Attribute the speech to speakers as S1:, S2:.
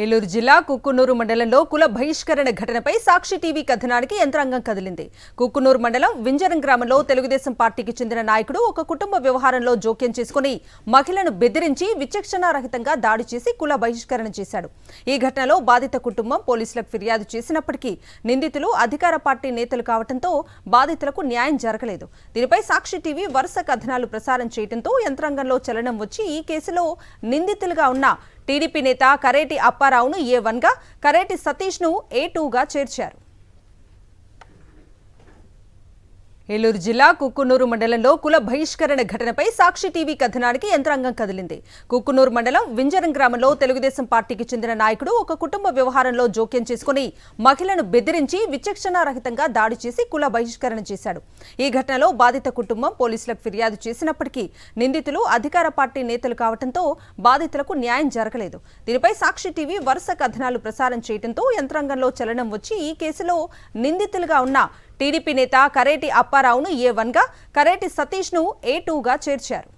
S1: ఏలూరు జిల్లా కుక్కునూరు మండలంలో కుల బహిష్కరణ ఘటనపై సాక్షి టీవీ కథనానికి యంత్రాంగం కదిలింది. కుక్కునూరు మండలం వింజరం గ్రామంలో తెలుగుదేశం పార్టీకి చెందిన నాయకుడు ఒక కుటుంబ వ్యవహారంలో జోక్యం చేసుకుని మహిళను బెదిరించి విచక్షణారహితంగా దాడి చేసి కుల బహిష్కరణ చేశాడు. ఈ ఘటనలో బాధిత కుటుంబం పోలీసులకు ఫిర్యాదు చేసినప్పటికీ నిందితులు అధికార పార్టీ నేతలు కావడంతో బాధితులకు న్యాయం జరగలేదు. దీనిపై సాక్షి టీవీ వరుస కథనాలు ప్రసారం చేయడంతో యంత్రాంగంలో చలనం వచ్చి ఈ కేసులో నిందితులుగా ఉన్న టీడీపీ నేత కరేటి అప్పారావును A1 గా, కరేటి సతీష్ ను A2 గా చేర్చారు. ఏలూరు జిల్లా కుక్కునూరు మండలంలో కుల బహిష్కరణ ఘటనపై సాక్షి టీవీ కథనానికి యంత్రాంగం కదిలింది. కుక్కునూరు మండలం వింజరం గ్రామంలో తెలుగుదేశం పార్టీకి చెందిన నాయకుడు ఒక కుటుంబ వ్యవహారంలో జోక్యం చేసుకుని మహిళను బెదిరించి విచక్షణారహితంగా దాడి చేసి కుల బహిష్కరణ చేశాడు. ఈ ఘటనలో బాధిత కుటుంబం పోలీసులకు ఫిర్యాదు చేసినప్పటికీ నిందితులు అధికార పార్టీ నేతలు కావడంతో బాధితులకు న్యాయం జరగలేదు. దీనిపై సాక్షి టీవీ వరుస కథనాలు ప్రసారం చేయడంతో యంత్రాంగంలో చలనం వచ్చి ఈ కేసులో నిందితులుగా ఉన్న టీడీపీ నేత కరేటి అప్పారావును A1 గా, కరేటి సతీష్ ను A2 గా చేర్చారు.